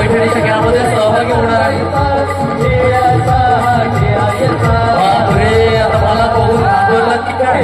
पैठणीच्या खेळामध्ये सहभागी होणार आहे. बापरे, आता मला बघून घाबरला की काय.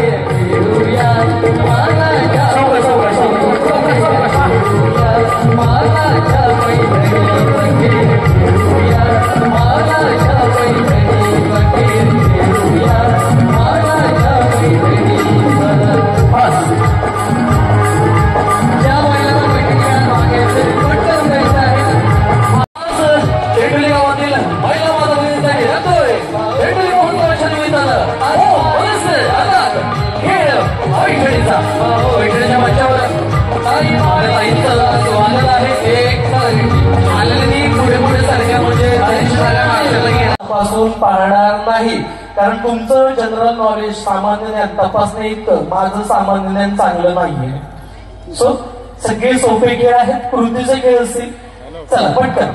पासून पाळणार नाही, कारण तुमचं जनरल नॉलेज सामान्य ज्ञान तपासणे इतकं माझं सामान्य ज्ञान चांगलं नाहीये. सो सगळे सोपे खेळ आहेत, कृतीचे खेळ असतील. चला पटकन.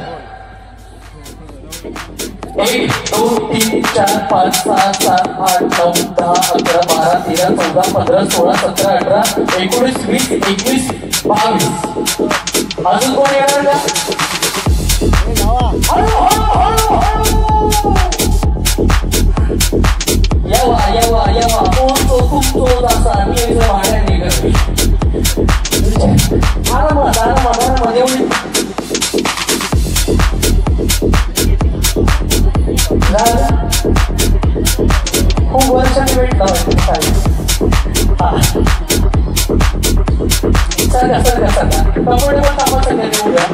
1 2 3 4 5 6 7 8 9 10 11 12 13 14 15 16 17 18 19 20 21 22. अजून कोण येणार का? येवा तो खूप असा मी भाड्या निघत आरामात एवढी खूप वर्षांनी भेटला सगळं कपडे पण कामाचं उद्या.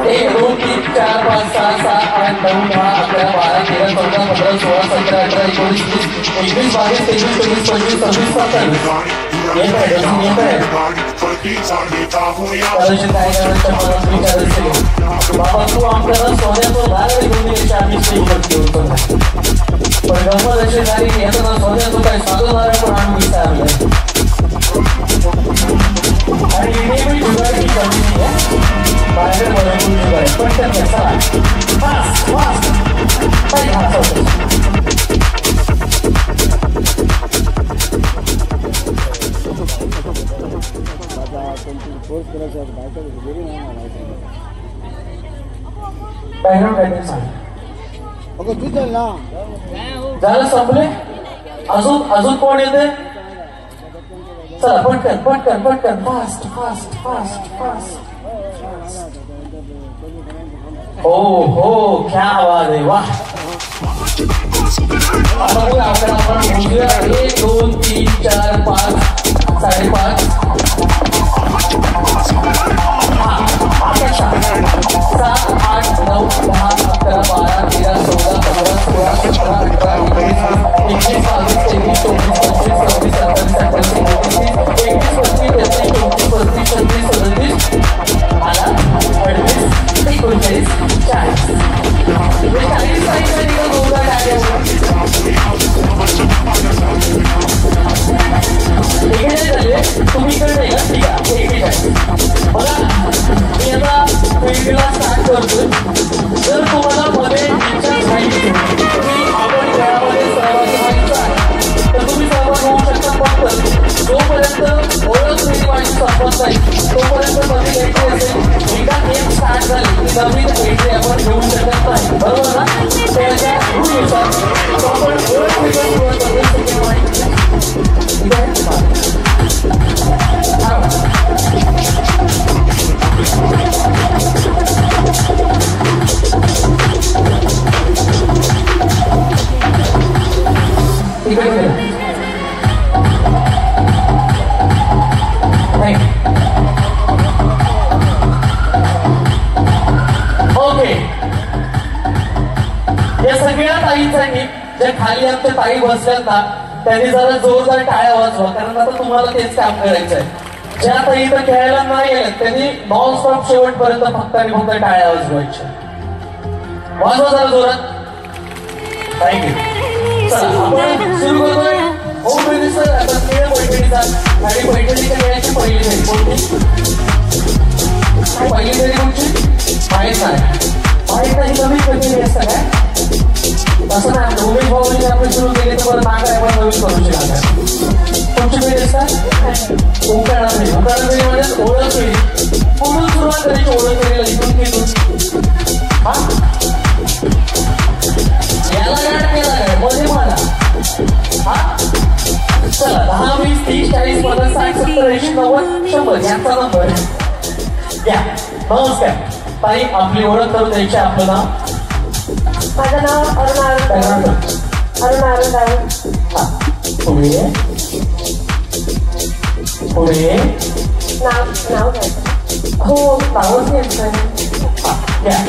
1 2 3 4 5 6 7 8 9 10 11 12 13 14 15 16 17 18 19 20 21 22 23 24 25 26 27. येत आहे काय करायचं मला विचारायचं बाबा, तू आमच्याला सोन्याचं झाड घेऊन यायची आम्ही स्टेज वरती होतो. पण गंमत अशी झाली येताना सोन्याचं काही साधं झाड पण आम्ही विचारलं आणि नेहमी जुगारी कमी आहे बाहेर बरोबर जुगारी पण त्यांना चला फास्ट काही हात झालं संपले. अजून कोण येते? चला पटकन फास्ट. हो क्या आवाज आहे. वाह. आपण 1 2 3 4 5 5.5 7 8 9 10 11 12 13 14 15 16 17 18 19 20 21 22 23 24 25 26 27 28 29 30 31 32 33 34 आला 38 39 40 40 साईडला निघून दोघा टाकायचं. तुम्ही इकडे ना ठीक आहे बघा. मी आता फील्डला स्टार्ट करतोय. जर तुम्हाला मध्ये इच्छा झाली तुम्ही आपण खेळामध्ये सहभागी व्हायचं आहे तर तुम्ही सहभाग होऊ शकता. फक्त जोपर्यंत ओळख नाही माझी संपत नाही तोपर्यंत मध्ये एंट्री असेल. एकदा गेम स्टार्ट झाली की नवीन एंट्री आपण घेऊ शकत नाही, बरोबर ना. त्याच्या रूलनुसार आपण ओळख ओके. या सगळ्या ताईंसाठी ज्या खाली आमच्या ताई बसल्यात ना त्यांनी जरा जोरदार टाळ्या वाजवा, कारण आता तुम्हाला तेच काम करायचं आहे. ज्या ताई इथं खेळायला नाही गेल्यात त्यांनी नॉनस्टॉप शेवटपर्यंत फक्त आणि फक्त टाळ्या वाजवायच्या. वाजवा जरा जोरात. थँक्यू. चला आपण सुरू करतोय. होम मिनिस्टर आता खेळ पैठणीचा आणि पैठणीच्या खेळाची पहिली फेरी कोणती? पहिली फेरी कोणची माहीत नाही. माहीत नाही. नवीन पैठणी असतं काय तसं नाही उमेश भाऊनी आपण सुरू केले तर परत मागा आपण नवीन करू शकणार. तुमची पिढी असतात उकाळा पिढी म्हणजे ओळख पिढी पूर्ण सुरुवात करायची ओळख पिढीला इथून तिथून हा याला गाठ केला काय मध्ये मला हा चला 10 20 30 40 50 60 70 80 90 100 यांचा नंबर घ्या. नमस्कार ताई आपली ओळख करून द्यायची. आपलं नाव? माझं नाव अरुणा हा पुढे पुढे नाव घ्यायचं. हो नावच घ्यायचं हा घ्या.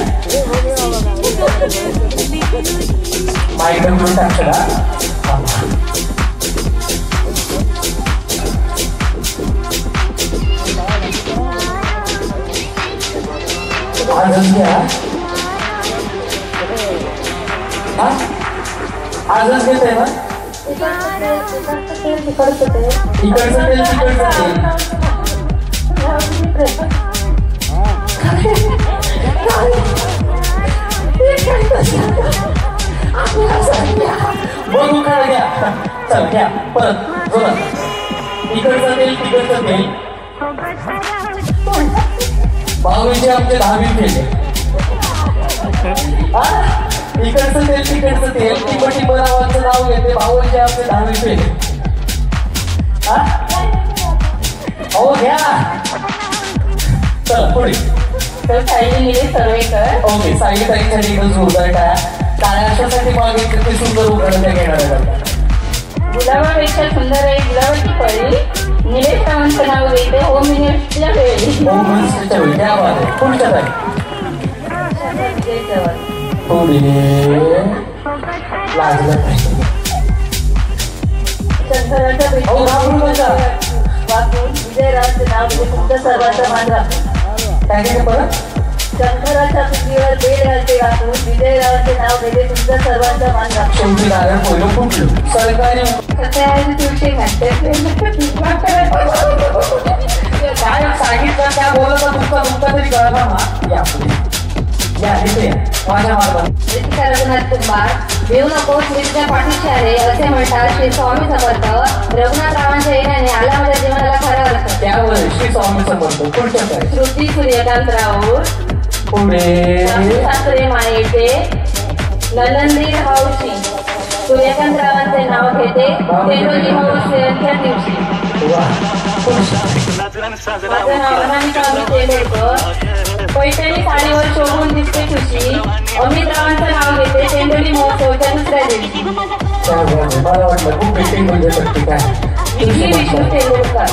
माईक घेऊन टाकला आजच घ्या. हा आजच घेत आहे ना इकडचं तेल तिकडचं तेल बघू खरं घ्या. चल घ्या परत जोरात. इकडचं तेल तिकडचं तेल भाऊचे आमचे 10 केले. इकडचं तेल तिकडचं तेल टिंबटी नावाचं नाव घेते. भाऊचे आमचे 10 केले. हो घ्या. चल पुढे तर साईली निलेश सर्वेकर. ओके साई ताईसाठी जोरदार टाळ्या अशासाठी मागितले ते सुंदर उघडत्या घेणार आहे. गुलाबापेक्षा सुंदर आहे गुलाबाची फळी निलेश सावंत नाव घेते होम मिनिस्टरच्या वेळी. होम मिनिस्टरच्या वेळी त्या बात आहे. पुढच्या ताई पुढे लागलं शंकराच्या वाचून विजयरावचे नाव घेते तुमच्या सर्वांचा मान राखून. काय काय परत शंकराच्या पृथ्वीवर बेड घालते वाचून विजयरावचे नाव घेते तुमच्या सर्वांचा मान राखून. शेवटी नारायण पहिलं कुठलं सरकारी सत्याऐंशी तुळशी घालते काय सांगितलं त्या बोलत तुमचा तरी कळला ना. या इथे माझ्या मार्गात रघुनाथ कुंभार देऊ नकोस मी तुझ्या पाठीशी आहे असे म्हणतात श्री स्वामी समर्थ. रघुनाथरावांच्या येण्याने आला माझ्या जीवनाला खरा अर्थ. त्यावर श्री स्वामी समर्थ. पुढच्या काय श्रुती सूर्यकांत राऊत पुढे सासरे मायेचे नलंदीर हौशी सूर्यकांतरावांचे नाव घेते तेरोजी हौशीच्या दिवशी. माझं नाव अनामिका अमित तेंडुलकर. पैठणी साडीवर शोभून दिसते खुशी अमितरावांचं नाव घेते तेंडोली महोत्सवच्या दुसऱ्या दिवशी. मला वाटलं खूप पेटिंग म्हणजे शकते काय विष्णू तेंडुलकर.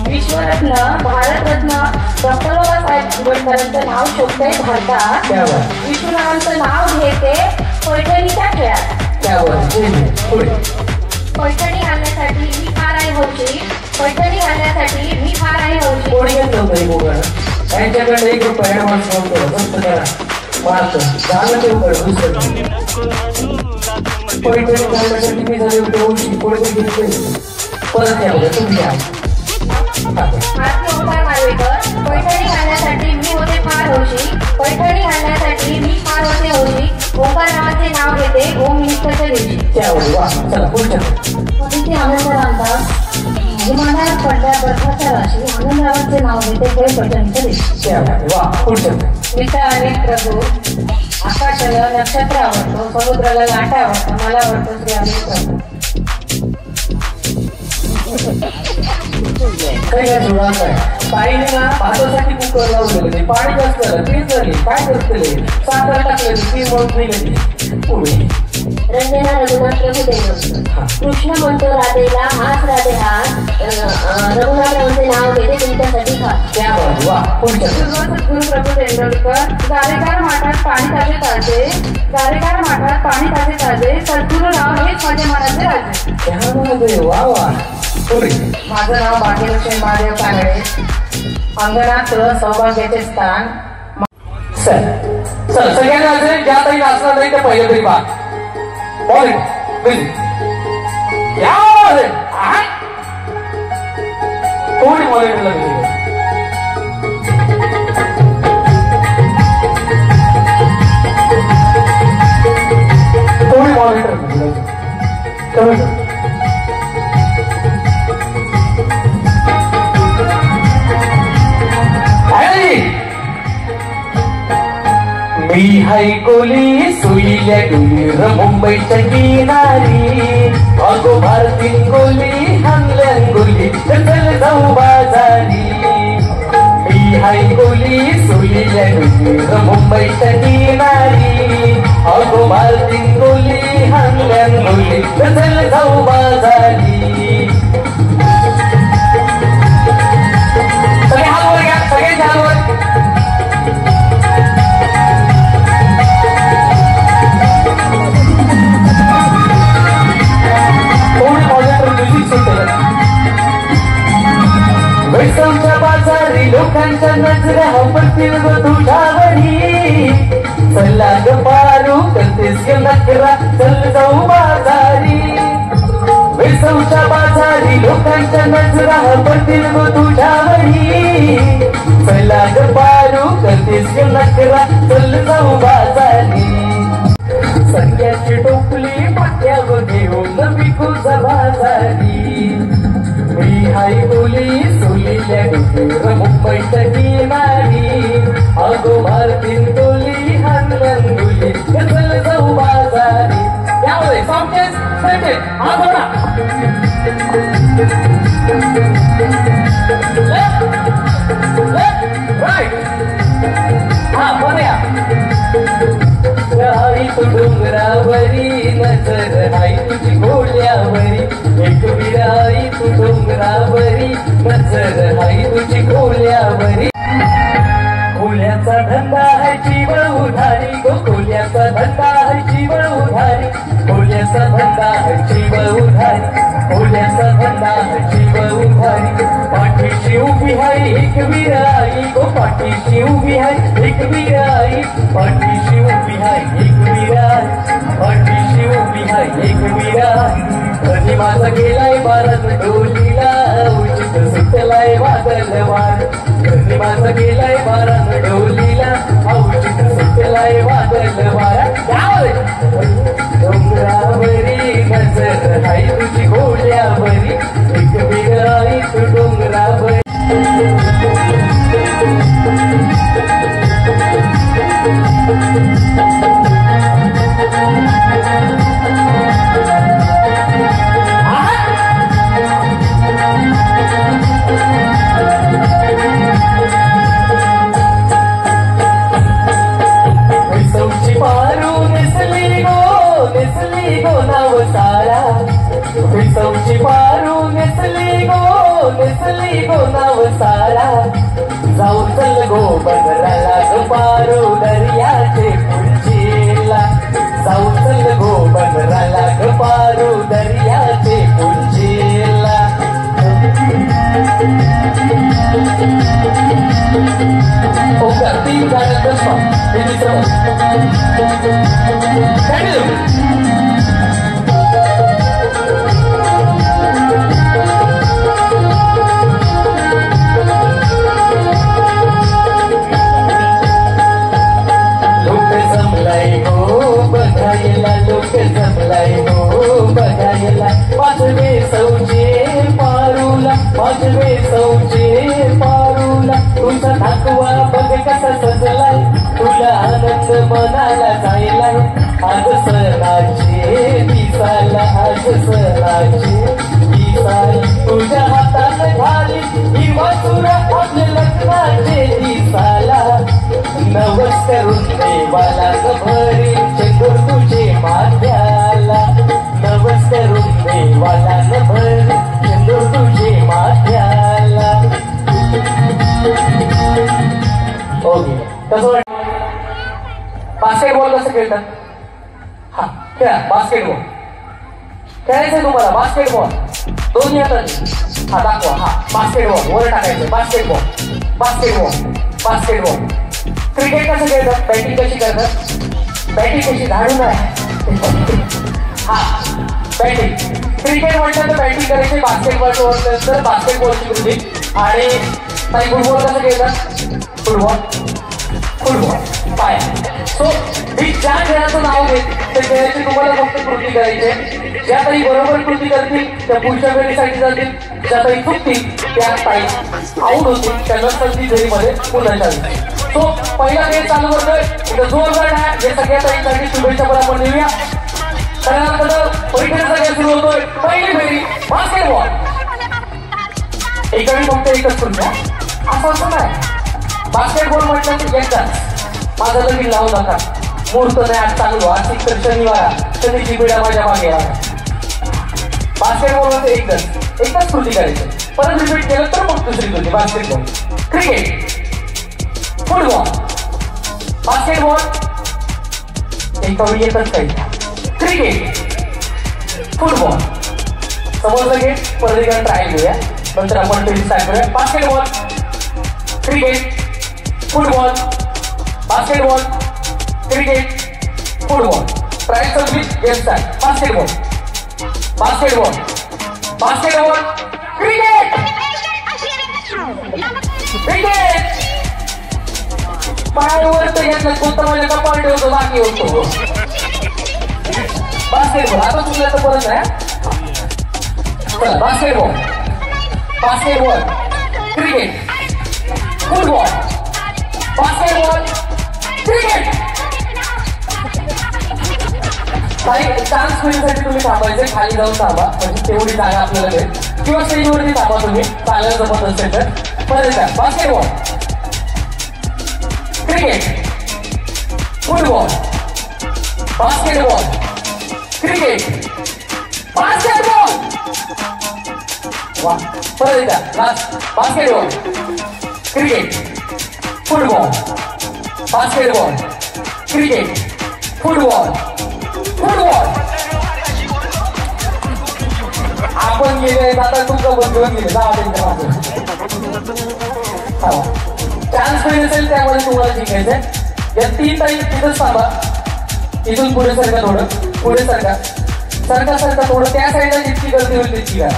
विश्वरत्न भारतरत्न डॉक्टर बाबासाहेब आंबेडकरांचं नाव शोधते भारतात. विष्णुरावांचं नाव घेते पैठणीच्या खेळात. पैठणी घालण्यासाठी मी फार आहे हौशी. पैठणी घालण्यासाठी मी फार आहे हौशी. कोणी घेतलं होतं त्यांच्याकडे 1 रुपया ऍडव्हान्स नव्हतं. फक्त करा मार्क झालं ते पैठणी घालण्यासाठी मी झाले होते हौशी. कोणी घेतले परत या बघा तुम्ही या. पैठणी घालण्यासाठी मी होते फार हौशी. पैठणी घालण्यासाठी मी फार होते हौशी. ओंकार नावाचे नाव घेते होम मिनिस्टरच्या दिवशी. आनंदरावांचा हिमालयात पडल्या बर्फाच्या राशी आनंदरावांचे नाव घेते हे पैठणीच्या दिवशी. मित्र आणि प्रभू आकाशाला नक्षत्र आवडतो समुद्राला लाटा आवडतो मला आवडतो श्री अनिल प्रभू. ताईने ना भातासाठी कुकर लावलेलं पाणी जास्त झालं तेच झाले काय करते साखर टाकलेली ती म्हणून नाही. पुढे रंजना रघुनाथ प्रभू देवकर. कृष्ण म्हणतो राधेला हाच राधे हाच रघुनाथरावांचे नाव घेते तुमच्यासाठी खास. गुरु प्रभू तेंडुलकर. गारेगार माठात पाणी ताजे ताजे गारेगार माठात पाणी ताजे ताजे सद्गुरू राव हेच माझ्या मनाचे राजे. वा वा. माझं नाव भाग्यलक्ष्मी महादेव कानडे. अंगणात सौभाग्याचे स्थान. सगळ्यांना ज्या ताई नाचणार नाही त्या पहिल्या तरी पहा. कोणी मॉनिटरला भेटेल कोणी मॉनिटर कमी मी हाय कोली सुईल्या डुलीर मुंबईच्या किनारी अगो भारतीन गोली हानल्यान गोली चल जाऊ बाजारी मी हाय कोली सुईल्या डुलीर मुंबईच्या किनारी अगो भारतीन गोली हानल्यान गोली चल जाऊ बाजारी सगळे हात वर घ्या सगळे हात वर वैष्णवच्या बाजारी लोकांच्या नजरा पडतील ग तुझ्यावरी चला ग पारू करतेस ग नकरा चल जाऊ बाजारी वैष्णवच्या बाजारी लोकांच्या नजरा पडतील ग तुझ्यावरी चला ग पारू करतेस ग नकरा चल जाऊ बाजारी सगळ्याची टोपली पाट्यावर घेऊन विकू बाजारी मी हाय बोली सोलील्या डुलीर मुंबईच्या किनारी अगो भारतीन गोली हानल्यान गोली चल जाऊ बाजारी त्यामुळे सॉफ्टेस्ट सेंटेन्स हा बघा राईट हा बघा आई तू डोंगरावरी नजर आई तुझी घोड्यावरी एक विराई तू डोंगरावरी नजर आई तुझी घोड्यावरी खोल्याचा धंदा है जीव उधारी गो खोल्याचा धंदा है जीव उधारी खोल्याचा धंदा है जीव उधारी खोल्याचा धंदा है जीव उधारी पाठीशी उभी है एक विराई गो पाठीशी उभी है एक विराई पाठीशी उभी है एक विराई पाठीशी उभी है एक विराई कधी माझा गेलाय बारात डोलीला उचित सुटलाय वादलवार कधी माझा गेलाय बारात डोलीला उचित सुटलाय वादलवार डोंगरावरी नजर हाय तुझी घोड्यावरी एक विराई तू डोंगरावरी सौची पारू नेसली गो नाव सारा जाऊ चल गो बंदराला गो पारू दर्याचे पुंजीला जाऊ चल गो बंदराला गो पारू दर्याचे पुंजीला ओ करती गाणं कसं जमलाय हो बघायला माझे सौचे पारूला तुझा ठाकवा बघ कसा सजलाय तुला आनंद मनाला जायलाय आज सणाचे दिसाला आज सणाचे दिसाल तुझ्या हातात घाली ही वासुरा आपल्या लग्नाचे दिसाला नवस करून देवाला भरी चंदूर तुझे माथ्याला नवस करून देवाला भरी चंदूर तुझे माथ्याला ओके कसं बास्केटबॉल कसं खेळतात हा खेळा बास्केटबॉल खेळायचंय तुम्हाला बास्केटबॉल दोन्ही हातात हा दाखवा हा बास्केटबॉल वर टाकायचं बास्केटबॉल बास्केटबॉल बास्केटबॉल क्रिकेट कसं खेळतात बॅटिंग कशी करतात बॅटिंग कशी धाडून आहे हा बॅटिंग क्रिकेट म्हटलं तर बॅटिंग करायची बास्केटबॉल तर बास्केटबॉलची कृती आणि काही फुटबॉल कसं खेळतात फुटबॉल पाय. सो मी ज्या खेळाचं नाव घेत त्या खेळाची तुम्हाला फक्त कृती करायची. ज्या काही बरोबर कृती करतील त्या पुढच्या वेळेसाठी जातील, ज्या काही चुकतील त्या काही आऊट होतील त्या नंतरची फेरीमध्ये पुन्हा चालतील. सो पहिला खेळ चालू करतोय. इथं जोरदार आहे. हे सगळ्या ताईंसाठी शुभेच्छा पण आपण देऊया. त्यानंतर पहिल्यांदा खेळ सुरू होतोय. पहिली फेरी बास्केटबॉल. एकावेळी फक्त एकच करून द्या असं नाही. बास्केटबॉल म्हटलं की एकदाच माझा लगीन लावू नका. मुहूर्त नाही आज चांगलो. आज तर शनिवार शनीची पिढ्या माझ्या मागे आहे. बास्केटबॉल मध्ये एकच कृती करायची. परत रिपीट केलं तर मग दुसरी कृती. बास्केटबॉल, क्रिकेट, फुटबॉल, बास्केटबॉल एकावेळी एकच काही. क्रिकेट, फुटबॉल समजलं की परत एकदा ट्राय घेऊया. नंतर आपण फेरी स्टार्ट करूया. Basketball, cricket, football, basketball, cricket, football. Trial service game start. Basketball, basketball, basketball, cricket, cricket. पायावर तर घेतलं कोणतं माझ्या कपाळ ठेवतो बाकी होतो. बास्केटबॉल आता तुला तर परत आहे. चला basketball, basketball, cricket, football, basketball, cricket. काही चान्स मिळण्यासाठी तुम्ही थांबायचे. खाली जाऊन थांबा म्हणजे तेवढी जागा आपल्याला मिळेल. किंवा स्टेजवरती थांबा तुम्ही चालायला जमत असेल तर. परत द्या. Basketball, cricket, football, basketball, cricket, basketball. वा परत द्या. Last. Basketball, cricket, football, basketball, cricket, football, football. आपण गेले आता तुमचं बंधून गेले. चान्स मिळेल असेल त्यामध्ये तुम्हाला जिंकायचंय. या 3 ताई तिथंच थांबा. इथून पुढे सरका, थोडं पुढे सरका, सरका सरका थोडं. त्या साईडला जितकी गर्दी होईल तितकी करा.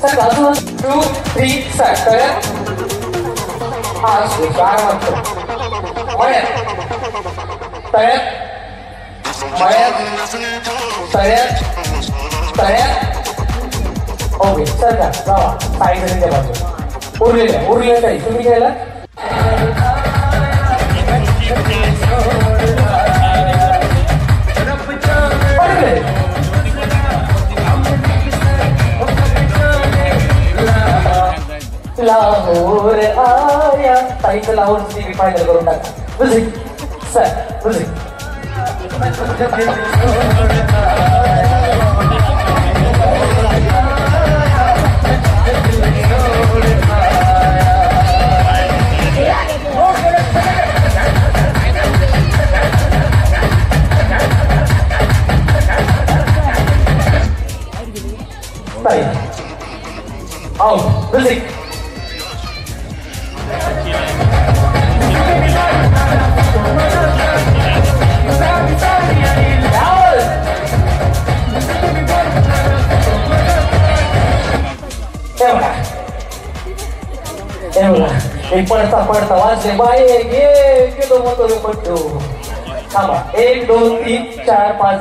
सरका. 2, 3 स्टार्ट. हा मळ्यात तळ्यात मळ्यात तळ्यात तळ्यात. ओके सरका जावा साईड त्या बाजू. उरलेल्या काही तुम्ही घ्यायला. लाहोर आया ताईचं लाहोरची फायनल करून टाका. Music sir music. ताई आओ म्युझिक. एक पडता पडता वाजले बाहेर गेलो म्हणतो मी पडतो. थांबा 1 2 3 4 5.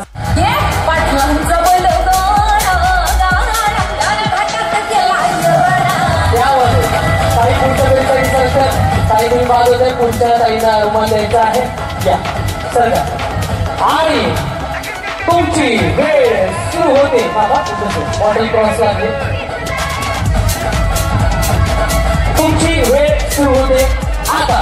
काही पुढच्या काही तुम्ही बाजूच्या पुढच्या ताईला रुमाल द्यायचा आहे. या सरका. आणि तुमची वेळ सुरू होते. मॉडेल क्रॉस लागले. तुमची वेळ सुरू होते आता.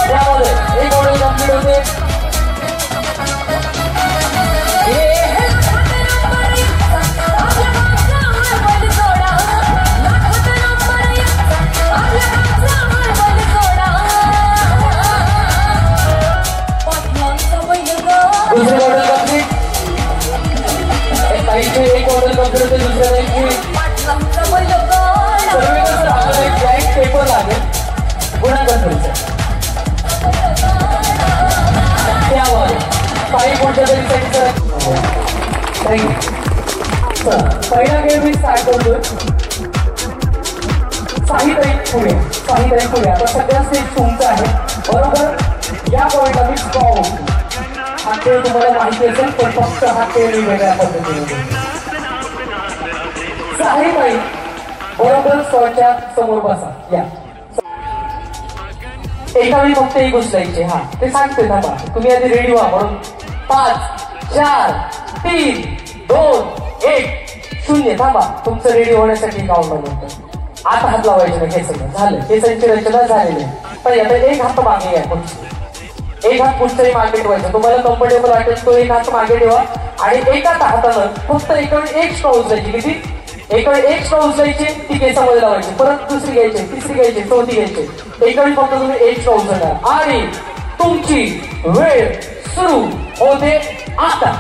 त्यामध्ये एक मॉडेल कम्प्लीट होते. दुसरी मॉडेल कम्प्लीट. एक मॉडेल कम्प्लीट होते. दुसऱ्या एक पेपर लागेल गुणाकार त्यावर काही कोणत्या तरी थँक्यू. पहिला गेम मी स्टार्ट करतोय. साहित्य पुढे आता सगळं स्टेज तुमचं आहे बरोबर. या पॉईंटला मी स्ट्रॉंग हा खेळ तुम्हाला माहिती असेल पण फक्त हा खेळ वेगळ्या पद्धतीने. साहित्य बरोबर स्टॉलच्या समोर बसा. या एका वेळी फक्त एक उचलायचे. हा ते सांगते थांबा तुम्ही आधी रेडी व्हा म्हणून. 5 4 3 2 1 0 थांबा. तुमचं रेडी होण्यासाठी काउंटर नंतर आता हात लावायचे नाही. केसांना झालं केसांची रचना झालेली आहे. पण आता एक हात मागे घ्या. एक हात पुढचाही मागे ठेवायचा. तुम्हाला कम्फर्टेबल वाटेल तो एक हात मागे ठेवा आणि एकाच हातानं फक्त एका वेळी एक स्ट्रॉ उचलायची. किती? एका वेळी एक स्ट्रॉ उचलायची ती केसामध्ये लावायची. परत दुसरी घ्यायची तिसरी घ्यायची चौथी घ्यायची. एका वेळी फक्त तुम्ही एक स्ट्रॉ उचलणार आणि तुमची वेळ सुरू होते आता.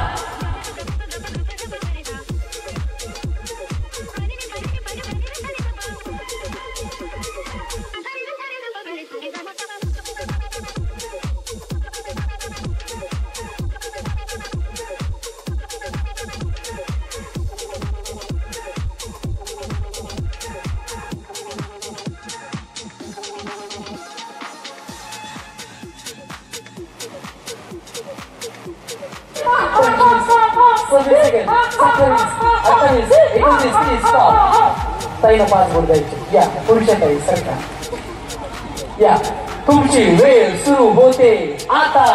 ताईला 5 बोट द्यायचे. या पुढच्या ताई सरकार. या तुमची वेळ सुरू होते आता.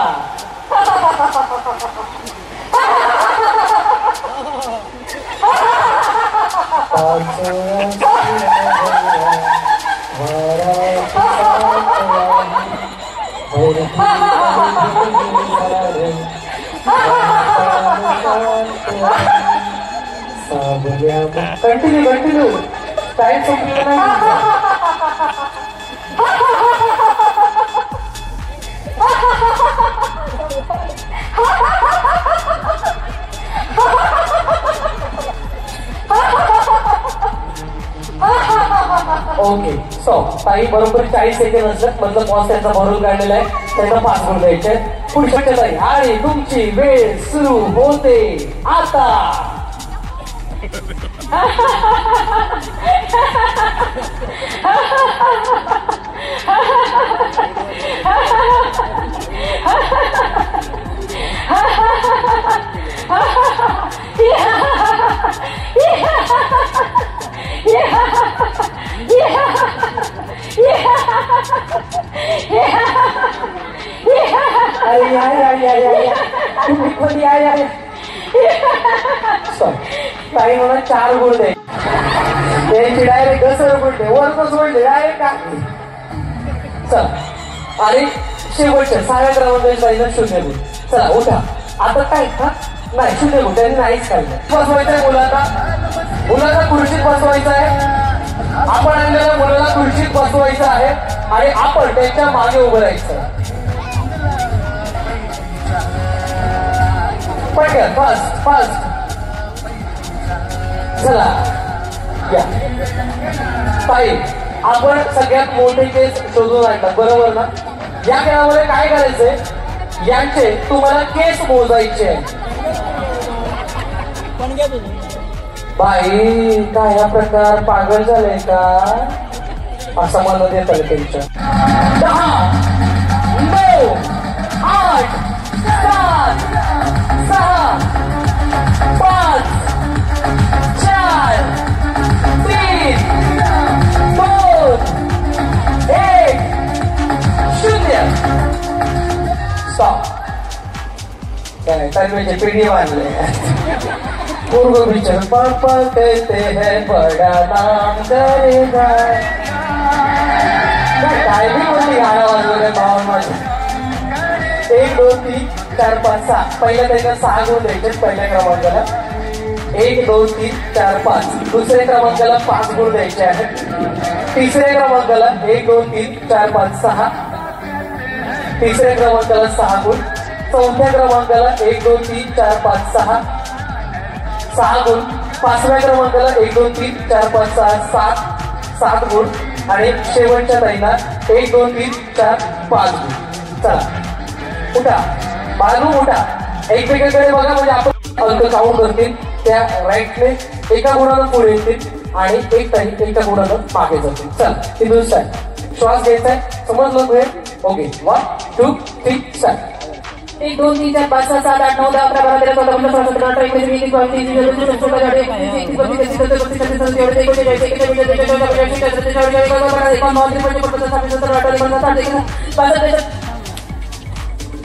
कंटिन्यू टाइम संपलेला नाही. ओके सो ताई बरोबर 40 सेकंड असतात मतलब पॉज त्यांचा भरून काढलेला आहे. त्यांना 5 गुण द्यायचे. पुढच्या ताई आणि तुमची वेळ सुरू होते आता. तुम्ही कोणी आहे काही म्हणा 4 गुण दे. त्यांची डायरेक्ट 10 गुण दे. वरच म्हणले डायरेक्ट का. चला आणि शेवटच्या 6व्या क्रमांकाच्या 0 गुण. चला उठा आता. काय नाही 0 गुण त्यांनी नाहीच काढलं. बसवायचं आहे मुलाला खुर्चीत बसवायचं आहे. आपण आणलेल्या मुलाला खुर्चीत बसवायचं आहे आणि आपण त्यांच्या मागे उभं राहायचं. पटकन फास्ट. चला या ताई आपण सगळ्यात मोठे केस शोधून आणतात बरोबर ना. या खेळामध्ये काय करायचंय यांचे तुम्हाला केस मोजायचे. बाई काय हा प्रकार पागल झालाय का असं म्हणत येत त्यांच्या. 10 9 8 7 6 5 4 3 2 1 0 स्टॉप. काय टाइमचे पिढी मानले. पूर्व विचार पापा कहते हैं बड़ा नाम करेगा. टायमिंग होती गाणं वाजवलं भाव माझं. 1 2 3 4 5 6 पहिल्या त्याच्या 6 गुण द्यायचे पहिल्या क्रमांकाला. 1 2 3 4 5 दुसऱ्या क्रमांकाला 5 गुण द्यायचे आहेत. तिसऱ्या क्रमांकाला 1 2 3 4 5 6 तिसऱ्या क्रमांकाला 6 गुण. चौथ्या क्रमांकाला 1 2 3 4 5 6 गुण. 5व्या क्रमांकाला 1 2 3 4 5 6 7 गुण आणि शेवटच्या ताईला 1 2 3 4 5 गुण. चला उठा बाळू उठा. एकमेकांकडे बघा म्हणजे आपण अंक काउंट करतील. त्या राईटने एका गुणानं पुढे येतील आणि एक ताई एका गुणानं मागे जातील. चल ती दुसरा श्वास घ्यायचा आहे, समजलं तुम्ही? Okay 1 2 3 start. 1 2 3 4 5 6 7 8 9 10 11 12 13 14 15 16 17 18 19 20 21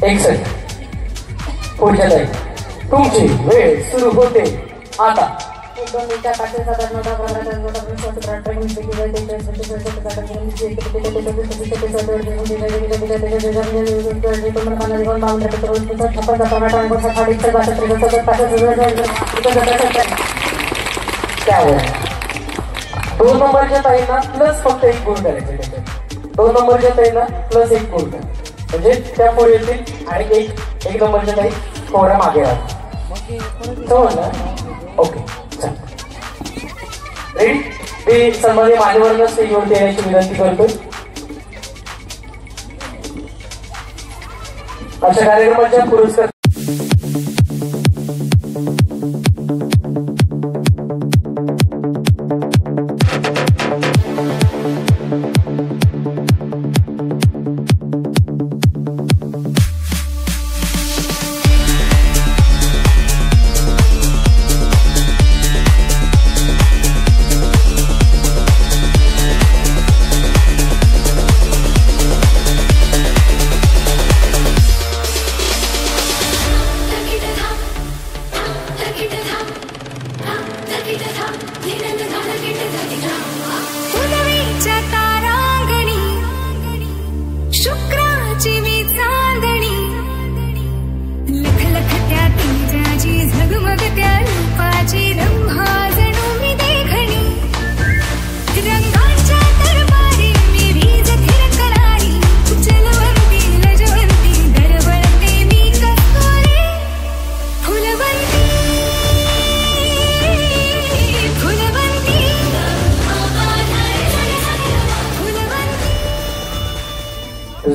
एक सेकंड. पुढच्या ताई तुमची वेळ सुरू होते आता. 1 2 3 4 5 6 7 8 9 10 11 12 13 14 15 16 त्यावर 2 नंबरच्या ताईंना प्लस फक्त 1 गुण करायचे. 2 नंबरच्या ताईंना प्लस 1 गुण करायचे म्हणजे त्या पुढे येतील आणि एक नंबरच्या ताई थोड्या मागे राहतील. समजलं? ओके चल रेडी. मी सन्माननीय मान्यवरांना स्टेजवरती येण्याची विनंती करतोय. अशा कार्यक्रमाच्या पुरस्कार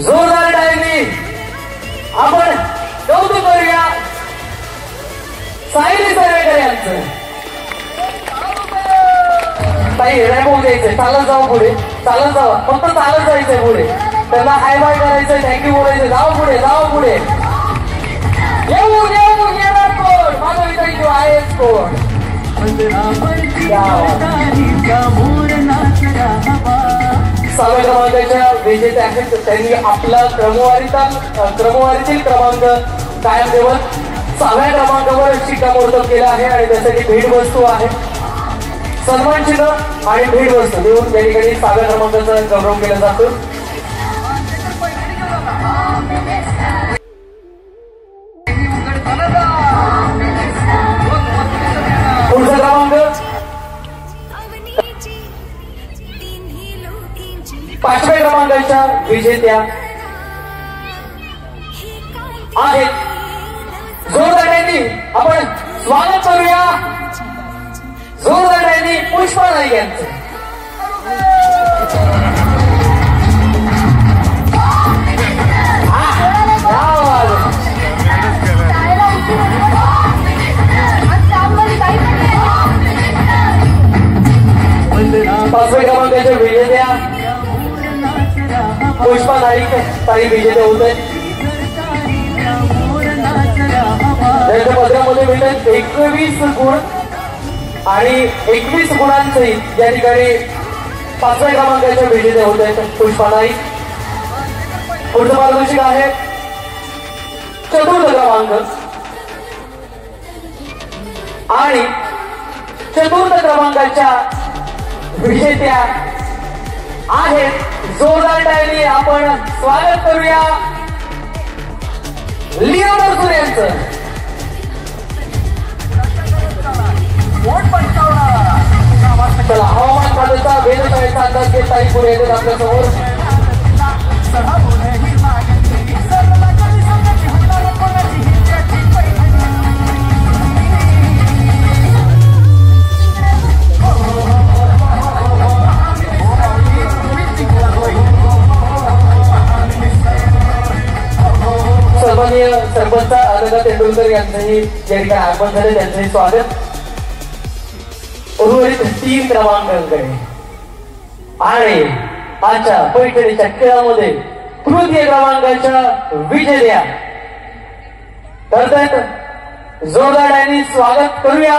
जोरदार टाळ्यांनी आपण कौतुक करूया सायली सर्वेकर यांचं. ताई रॅप द्यायचंय, चालत जावं पुढे, चालत जावं, फक्त चालत जायचंय पुढे. त्यांना हाय बाय करायचंय, थँक्यू बोलायचं, जावं पुढे, जावं पुढे. येणार कोण माझं विचारायचं आहेच कोण. सहाव्या क्रमांकाच्या विजेते आहेत. त्यांनी आपला क्रमवारीतील क्रमांक कायम ठेवत 6व्या क्रमांकावर शिक्कामोर्तब केला आहे आणि त्यासाठी भेटवस्तू आहे. सन्मान चिन्ह आणि भेटवस्तू देऊन त्या ठिकाणी 6व्या क्रमांकाचा गौरव केला जातो. पुढचा क्रमांक 5व्या क्रमांकाच्या विजेत्या आहेत. जोरदारांनी आपण स्वागत करूया. जोरदारांनी पुष्पा नाईक यांचं. पाचव्या क्रमांकाच्या विजेत्या पुष्पा नाईक ताई विजेते होत आहेत. त्यांच्या पत्रामध्ये मिळतात 21 गुण आणि 21 गुणांसहित या ठिकाणी 5व्या क्रमांकाच्या विजेते होत आहेत पुष्पा नाईक. पुढचं पारितोषिक आहे 4था क्रमांक आणि 4थ्या क्रमांकाच्या विजेत्या आहेत. जोरदार टाळ्यांनी आपण स्वागत करूया लिया मरसूर यांचं. चला हवामान खात्याचा वेधशाळेचा अंदाज घेत ताई पुढे येतात आपल्या समोर. सन्माननीय सरपंच अनघा तेंडुलकर यांचंही या ठिकाणी आगमन झाले, त्यांचंही स्वागत. उर्वरित 3 क्रमांकांकडे. आणि आजच्या पैठणीच्या खेळामध्ये तृतीय क्रमांकाच्या विजेत्या तर जोरदार आणि स्वागत करूया.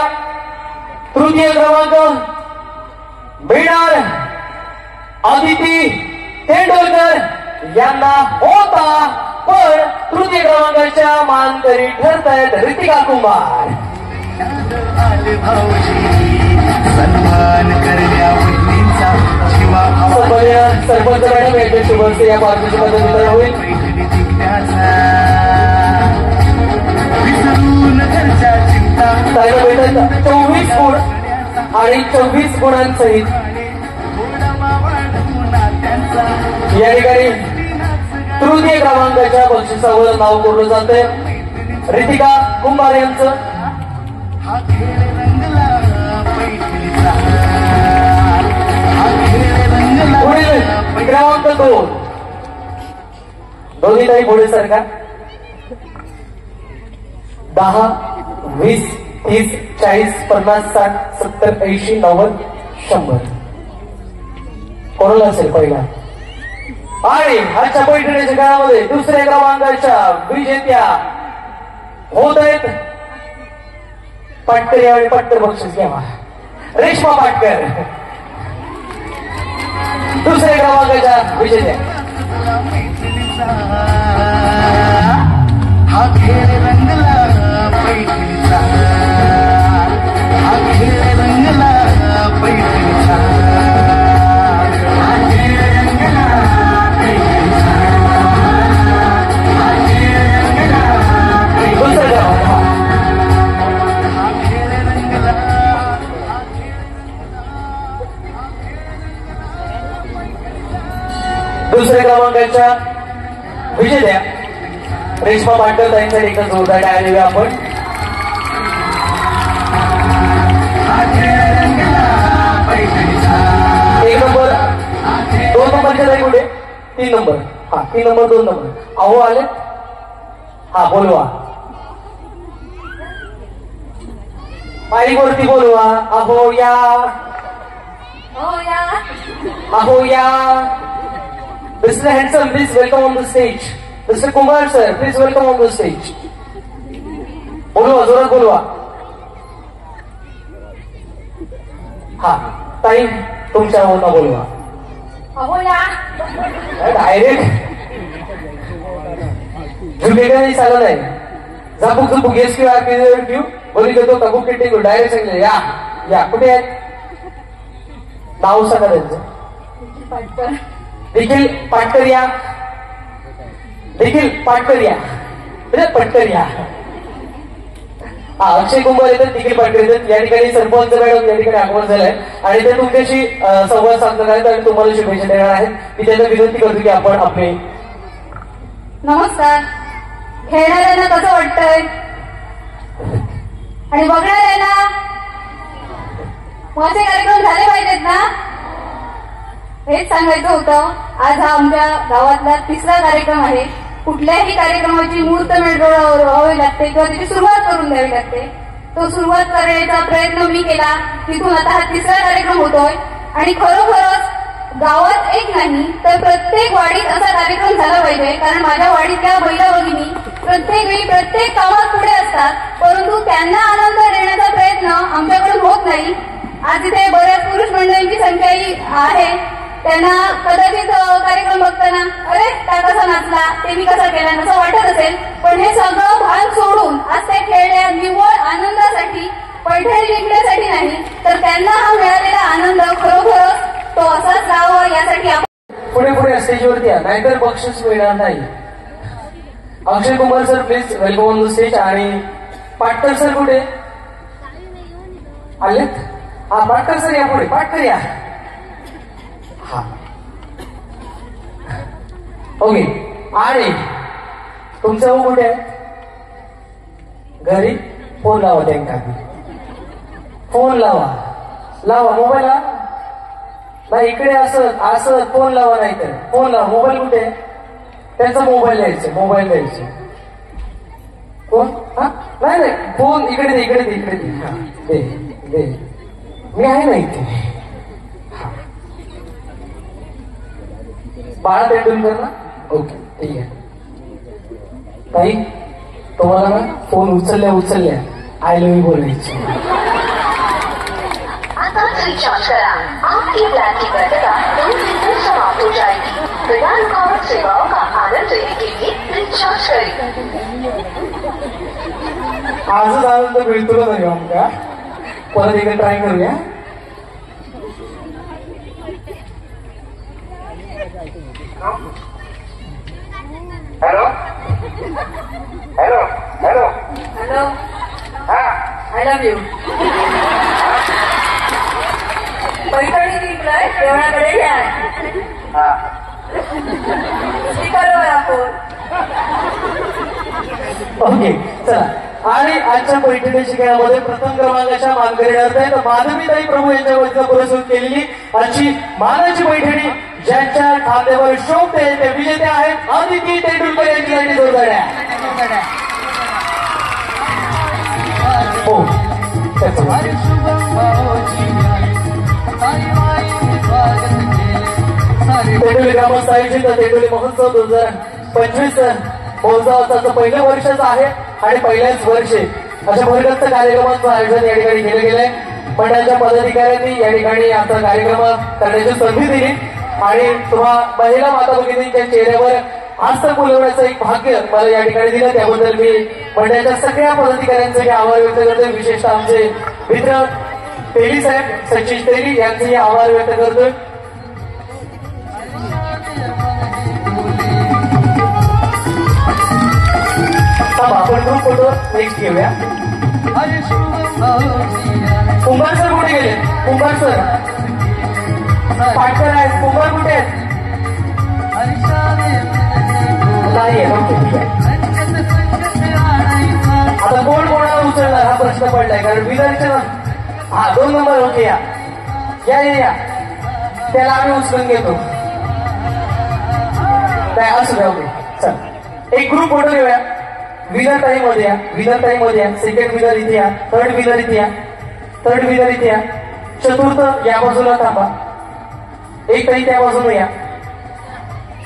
तृतीय क्रमांक मिळणार आदिती तेंडुलकर यांना होता, पण तृतीय क्रमांकाच्या मानकरी ठरतायत ऋतिका कुमार. सन्मान करण्या बहिणींचा शिवा सरपंच मॅडम यांच्या शुभेच्छा या पार्टिसिपेशन होईल. विसरून घरच्या चिंता 24 गुण आणि 24 गुणांसहित या ठिकाणी तृतीय क्रमांकाच्या बक्षिसावर नाव कोरलं जातंय ऋतिका कुंभार यांचं. हा खेळ रंगला पैठणीचा, हा खेळ रंगला पुढील क्रमांक 2 दोन्ही काही पुढे सरकार. 10, 20, 30, 40, 50, 60, 70, 80, 90, 100 कोणाला असेल पहिला. आणि आजच्या पैठणीच्या काळामध्ये दुसऱ्या क्रमांकाच्या विजेत्या होत आहेत पाटकर. यावेळी पाटकर बक्षीस घ्यावा. रेश्मा पाटकर दुसऱ्या क्रमांकाच्या विजेत्या. हा खेळ रंगला पैठणीचा, हा खेळ रंगला पैठणीचा, हा खेळ रंगला पैठणीचा, हा खेळ रंगला दुसऱ्या क्रमांक हा खेळ रंगला. दुसऱ्या क्रमांकाच्या विजेत्या रेश्मा पाटकर त्यांच्या एका जोरदार टाळ्या आपण. एक नंबर 2 नंबरच्या जागी कुठे 3 नंबर. हा 3 नंबर 2 नंबर. अहो आले. हा बोलवा माईक वरती बोलवा. अहो या, अहो या. Mister handsome please welcome on the stage. Mister Kumar sir please welcome on the stage. बोलवा जोरात बोलवा. हा ताई तुमच्या ओळखा बोलवा. डायरेक्ट झुकेगा नाही चालत आहे. झापूक झुपूक येस किंवा क्यू बोली देतो तबूक किट्टी डायरेक्ट सांगितलं या या. कुठे आहेत नाव सांगा त्यांचं. देखील पाटकर या, देखील पाटकर या, पटकर या. हा अक्षय कुंभार येतात देखील पाटकर येतात. या ठिकाणी सरपंच मॅडम या ठिकाणी आगमन झालंय आणि ते तुमच्याशी संवाद साधणार आहेत आणि तुम्हाला शुभेच्छा देणार आहेत. मी त्यांना विनंती करतो की आपण आपले. नमस्कार. खेळणाऱ्यांना कसं वाटतंय आणि बघणाऱ्यांना माझे कार्यक्रम झाले पाहिजेत ना, हेच सांगायचं होतं. आज हा आमच्या गावातला 3रा कार्यक्रम आहे. कुठल्याही कार्यक्रमाची मुहूर्तमेढ व्हावी लागते किंवा त्याची सुरुवात करून द्यावी लागते. तो सुरुवात करण्याचा प्रयत्न मी केला. तिथून आता हा 3रा कार्यक्रम होतोय आणि खरोखरच गावात एक नाही तर प्रत्येक वाडीत असा कार्यक्रम झाला पाहिजे. कारण माझ्या वाडीतल्या महिला भगिनी प्रत्येक वेळी प्रत्येक कामात पुढे असतात, परंतु त्यांना आनंद देण्याचा प्रयत्न आमच्याकडून होत नाही. आज इथे बऱ्याच पुरुष मंडळींची संख्याही आहे. त्यांना कदाचित कार्यक्रम बघताना अरे त्या कसा नाचला, ते मी कसा केला असं वाटत असेल, पण हे सगळं भान सोडून आज त्या खेळल्या निव्वळ आनंदासाठी, पैठणी जिंकण्यासाठी नाही तर त्यांना हा मिळालेला आनंद खरोखरच तो असाच राहावा यासाठी आपण पुढे पुढे स्टेजवरती या, नाहीतर बक्षीस मिळणार नाही. Akshay Kumar sir please welcome on the stage. आणि पाटकर सर कुठे आलेत? हा पाटकर सर या पुढे. पाटकर या. हा ओके. आणि तुमचं भाऊ कुठे आहे? घरी. फोन लावा त्यांना. फोन लावा. लावा मोबाईल. नाही इकडे असं असं फोन लावा. नाही तर फोन लावा. मोबाईल कुठे? त्यांचा मोबाईल द्यायचं. मोबाईल द्यायचं. कोण? हा नाही नाही फोन इकडे दे. इकडे दे. इकडे दे. हा दे दे. मी आहे ना इथे. बाळा तेंडुलकर ना? ओके ठीक आहे. ताई तुम्हाला ना फोन उचलल्या आय लव्ह यू बोलायची. रिचार्ज करा. आपके प्लान की वैधता 2 दिन में समाप्त हो जाएगी. बिना रुकावट सेवाओं का आनंद लेने के लिए रिचार्ज करें. आजच आनंद मिळतो का नाही आमका? परत एकदा ट्राय करूया. हॅलो हॅलो हॅलो हॅलो, हा आय लव्ह यू. पैठणी विकलाय केवळाकडे घ्या. हा स्पीकरवर आपण. ओके चला. आणि आजच्या पैठणी खेळामध्ये प्रथम क्रमांकाच्या मानकरी ठरत आहेत माधवीताई प्रभू यांच्या वतीनं पुरस्कृत केलेली आजची मानाची पैठणी ज्यांच्या खांद्यावर शोभते ते विजेते आहेत आदिती तेंडुलकर यांच्यासाठी जोरदार. हो त्याचं तेंडुली ग्रामस्थ आयोजित तेंडुली महोत्सव 2025 महोत्सवाचं पहिलं वर्षच आहे आणि पहिल्याच वर्षी अशा भरगच्च कार्यक्रमाचं आयोजन या ठिकाणी केलं गेलंय. मंडळाच्या पदाधिकाऱ्यांनी या ठिकाणी आमचा कार्यक्रम करण्याची संधी दिली आणि तुम्हा महिला माता भगिनींच्या चेहऱ्यावर हास्य फुलवण्याचं एक भाग्य मला या ठिकाणी दिलं. त्याबद्दल मी मंडळाच्या सगळ्या पदाधिकाऱ्यांचे आभार व्यक्त करतोय. विशेषतः आमचे मित्र तेली साहेब सचिन तेली यांचे आभार व्यक्त करतोय. आपण ग्रुप फोटो नेक्स्ट घेऊया. कुंभार सर कुठे गेले? कुंभार सर पाटकर आहेत. कुंभार कुठे आहेत? नाही आहे. ओके ठीक आहे. आता कोण कोणाला उचलणार हा प्रश्न पडलाय कारण विदर्शना हा 2 नंबर होते. या त्याला आम्ही उचलून घेतो. काय असू द्या. ओके चल एक ग्रुप फोटो घेऊया. विनर टाईम मध्ये या. सेकंड विनर इथे या. थर्ड विनर इथे या. चतुर्थ या बाजूला थांबा. एक ताई त्या बाजूला या.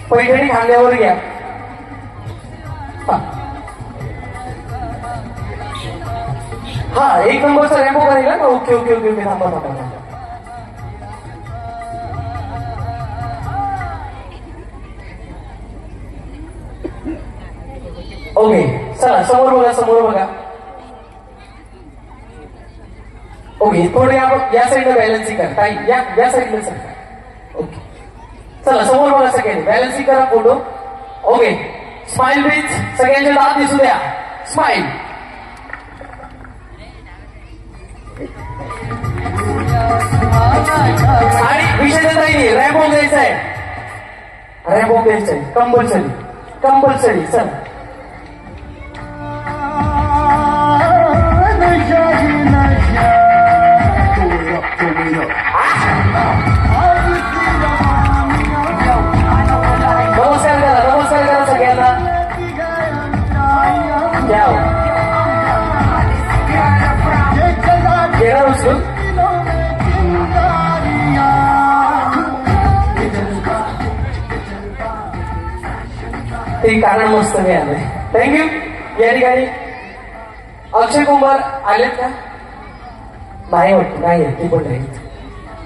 पैठणी खांद्यावर घ्या. हा 1 नंबरचा रॅम्पो करेल ना. ओके थांबा. ओके चला समोर बघा. ओके थोडे या साईडला बॅलन्सिंग करा. काही या साईडला सर. ओके चला समोर बघा. सगळ्यांनी बॅलन्सिंग करा फोटो. Okay smile please. सगळ्यांचे दात दिसू द्या. स्माइल. आणि विषय नाही रॅम्पो द्यायचा आहे. कंपल्सरी चला. नमस्कार करा सगळ्यांना. घेणार उचलून. ते कारण मस्त मी आलंय. थँक्यू. या ठिकाणी अक्षय कुमार आलेत का? नाही वाटत. नाही ती पण नाही.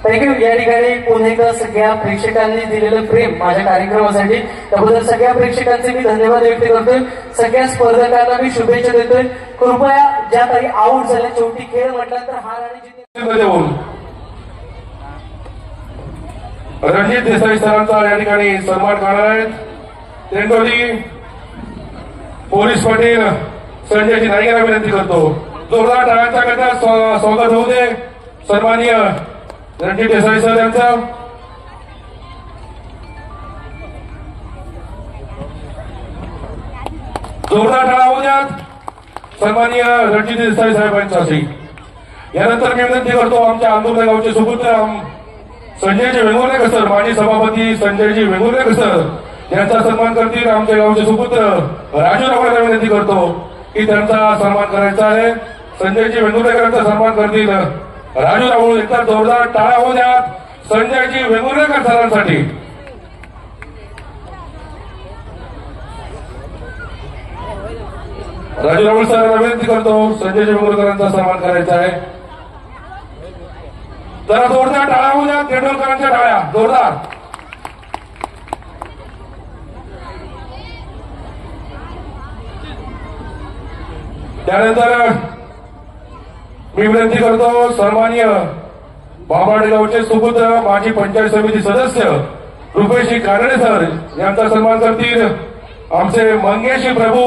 थँक्यू. या ठिकाणी पुन्हा एकदा सगळ्या प्रेक्षकांनी दिलेलं प्रेम माझ्या कार्यक्रमासाठी त्याबद्दल सगळ्या प्रेक्षकांचे मी धन्यवाद व्यक्त करतोय. सगळ्या स्पर्धकांना मी शुभेच्छा देतोय. कृपया ज्या काही आऊट झाल्या शेवटी खेळ म्हटलं तर हार आणि रणजित देसाई सरांचा या ठिकाणी सन्मान करणार आहेत. तेंडोली पोलीस पाटील संजयजी नाईकांना विनंती करतो. जोरदार टाळ्यांच्या करता स्वागत होऊ दे सन्माननीय रणजित देसाई सर यांचा. जोरदार टाळा होऊ द्या सन्माननीय रणजित देसाई साहेबांसाठी. यानंतर मी विनंती करतो आमच्या आंदोलन गावचे सुपुत्र संजयजी वेंगुर्लेकर सर, माजी सभापती संजयजी वेंगुर्लेकर सर यांचा सन्मान करतील. आमच्या गावचे सुपुत्र राजू रावळेला विनंती करतो की त्यांचा सन्मान करायचा आहे. संजयजी वेंगुर्लेकरांचा सन्मान करतील राजू राहुळ एकदा जोरदार टाळ्या होऊ द्यात संजयजी वेंगुर्लेकर सरांसाठी. राजू राहुळ सर विनंती करतो संजयजी वेंगुर्लेकरांचा सन्मान करायचा आहे. जरा जोरदार टाळ्या होऊ द्या तेंडुलकरांच्या टाळ्या जोरदार. त्यानंतर मी विनंती करतो सन्माननीय बाबाडेगावचे सुपुत्र माजी पंचायत समिती सदस्य रुपेशजी कानडे सर यांचा सन्मान करतील. आमचे मंगेशी प्रभू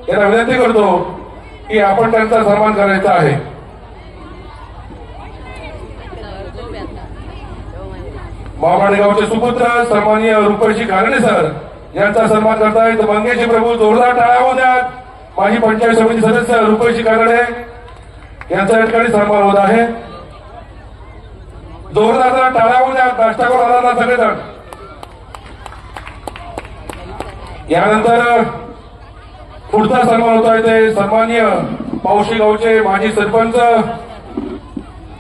यांना विनंती करतो की आपण त्यांचा सन्मान करायचा आहे. बाबाडेगावचे सुपुत्र सन्माननीय रुपेशजी कानडे सर यांचा सन्मान करतायत मंगेशी प्रभू. जोरदार टाळ्या होऊ द्या. माजी पंचायत समिती सदस्य रुपेशजी कानडे यांचा या ठिकाणी सन्मान होत आहे. जोरदार टाळ्या होऊ द्या राष्ट्रकुल आला सगळेजण. यानंतर पुढचा सन्मान होत आहे ते सन्माननीय पावशी गावचे माजी सरपंच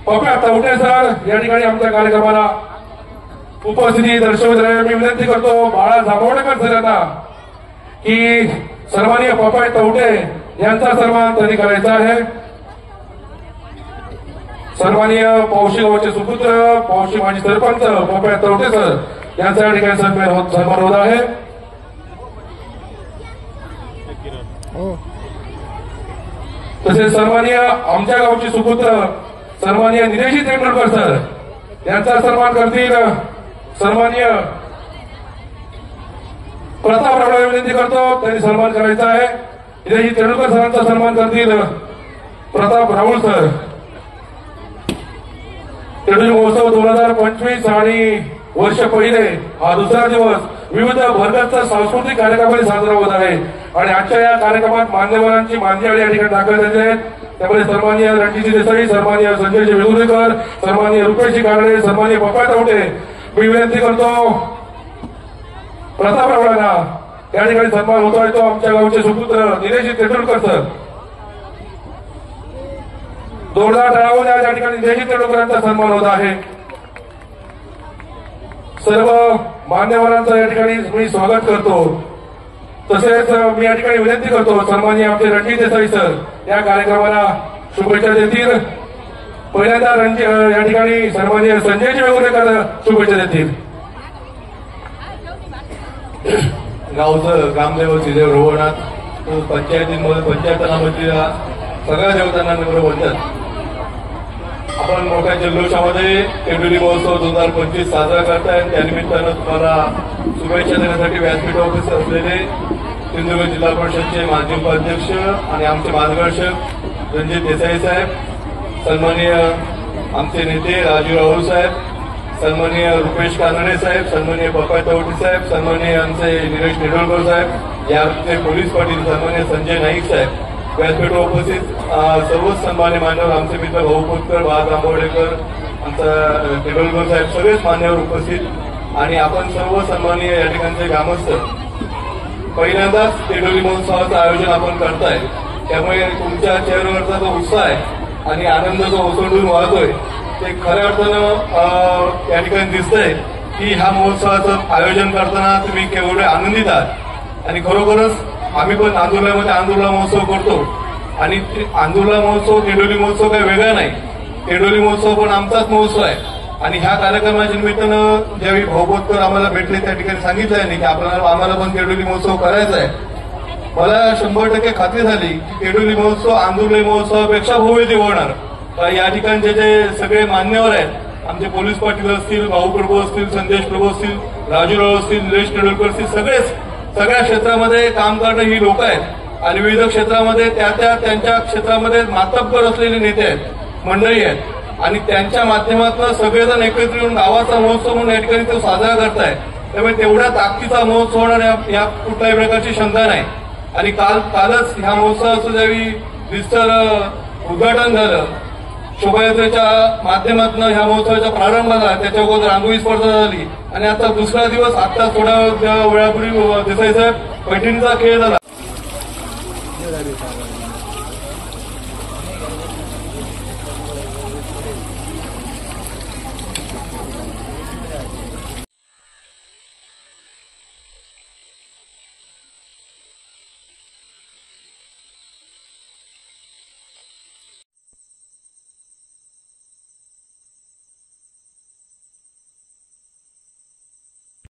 पप्या तवटे सर या ठिकाणी आमच्या कार्यक्रमाला उपस्थिती दर्शवत आहे. मी विनंती करतो बाळा जांभवडेकर सर यांना की सन्माननीय पप्या तवटे यांचा सन्मान त्यांनी करायचा आहे. सन्माननीय पावशी गावचे सुपुत्र पावशी माजी सरपंच पप्या तवटे सर यांचा या ठिकाणी सन्मान होत आहे. तसेच सन्माननीय आमच्या गावचे सुपुत्र सन्माननीय निलेशजी तेंडुलकर सर यांचा सन्मान करतील सन्माननीय प्रताप रावळे विनंती करतो त्यांनी सन्मान करायचा आहे. निलेशजी तेंडुलकर सरांचा सन्मान करतील प्रताप राहुळ सर. तेंडुली महोत्सव 2025 आणि वर्ष पहिले हा दुसरा दिवस विविध भरगच्च सांस्कृतिक कार्यक्रमाने साजरा होत आहे आणि आजच्या या कार्यक्रमात मान्यवरांची मांदियाळी या ठिकाणी दाखल झाली आहेत. त्यामध्ये सन्माननीय रणजितजी देसाई सन्माननीय संजयजी वेंगुर्लेकर सन्माननीय रुपेशजी कानडे सन्माननीय पप्या तवटे. मी विनंती करतो प्रताप रावळांना या ठिकाणी सन्मान होतोय तो आमच्या गावचे सुपुत्र निलेशजी तेंडुलकर सर. जोरदार टाळ्या होऊ द्या. या ठिकाणी निलेशजी तेंडुलकरांचा सन्मान होत आहे. सर्व मान्यवरांचं या ठिकाणी मी स्वागत करतो. तसेच मी या ठिकाणी विनंती करतो सन्माननीय आमचे रणजित देसाई सर या कार्यक्रमाला शुभेच्छा देतील. पहिल्यांदा या ठिकाणी सन्माननीय संजयजी वेंगुर्लेकर शुभेच्छा देतील. गावचं ग्रामदेव श्रीदेव रोवनाथ पंचायतींमध्ये पंचायतांमध्ये सगळ्या देवतांना नम्र वंदन. आपण मोठ्या जल्लोषामध्ये तेंडुली महोत्सव 2025 साजरा करताय. त्यानिमित्तानं तुम्हाला शुभेच्छा देण्यासाठी व्यासपीठ ऑफिस असलेले सिंधुदुर्ग जिल्हा परिषदचे माजी उपाध्यक्ष आणि आमचे मार्गदर्शक रणजित देसाई साहेब, सन्माननीय आमचे नेते राजू राहुळ साहेब, सन्माननीय रुपेश कानडे साहेब, सन्माननीय पप्या तवटे साहेब, सन्माननीय आमचे निलेश तेंडुलकर साहेब, याचे पोलीस पाटील सन्माननीय संजय नाईक साहेब, व्यासपीठ उपस्थित सर्वच सन्मान्य मान्यवर आमचे मित्र भाऊ पोतकर बाळा जांभवडेकर आमचा तेंडुलकर साहेब सगळेच मान्यवर उपस्थित आणि आपण सर्व सन्माननीय या ठिकाणचे ग्रामस्थ पहिल्यांदाच तेंडुली महोत्सवाचं आयोजन आपण करताय. त्यामुळे तुमच्या चेहऱ्यावरचा जो उत्साह आहे आणि आनंद जो ओसंडून वाहतोय ते खऱ्या अर्थानं या ठिकाणी दिसतंय की ह्या महोत्सवाचं आयोजन करताना तुम्ही केवढे आनंदित आहात. आणि खरोखरच आम्ही पण आंदोलनामध्ये आंदोलन महोत्सव करतो आणि आंदोलन महोत्सव तेंडुली महोत्सव काही वेगळा नाही. तेंडुली महोत्सव पण आमचाच महोत्सव आहे आणि ह्या कार्यक्रमाच्या निमित्तानं ज्यावेळी भाऊ पोतकर आम्हाला भेटले त्या ठिकाणी सांगितलं आहे की आम्हाला पण तेंडुली महोत्सव करायचा आहे. मला 100% खात्री झाली की तेंडुली महोत्सव आंदोलन महोत्सवापेक्षा भव्यते होणार. या ठिकाणचे जे सगळे मान्यवर आहेत आमचे पोलीस पाटील असतील, भाऊ प्रभू असतील, संदेश प्रभू असतील, राजूराव असतील, निलेश तेंडुलकर असतील, सगळ्या क्षेत्रामध्ये काम करणारी ही लोक आहेत आणि विविध क्षेत्रामध्ये त्यांच्या क्षेत्रामध्ये मातब्बर असलेले नेते आहेत, मंडळी आहेत आणि त्यांच्या माध्यमातून सगळेजण एकत्र येऊन गावाचा महोत्सव म्हणून या ठिकाणी तो साजरा करतायत. त्यामुळे तेवढ्या ताकदीचा महोत्सव होणार या कुठल्याही प्रकारची शंका नाही. आणि कालच ह्या महोत्सवाचं ज्यावेळी विस्तार उद्घाटन झालं, शोभायात्रेच्या माध्यमातून ह्या महोत्सवाचा प्रारंभ झाला, त्याच्या अगोदर रांगोळी स्पर्धा झाली आणि आता दुसरा दिवस आता थोड्या वेळापूर्वी देसाई साहेब पैठणीचा खेळ झाला.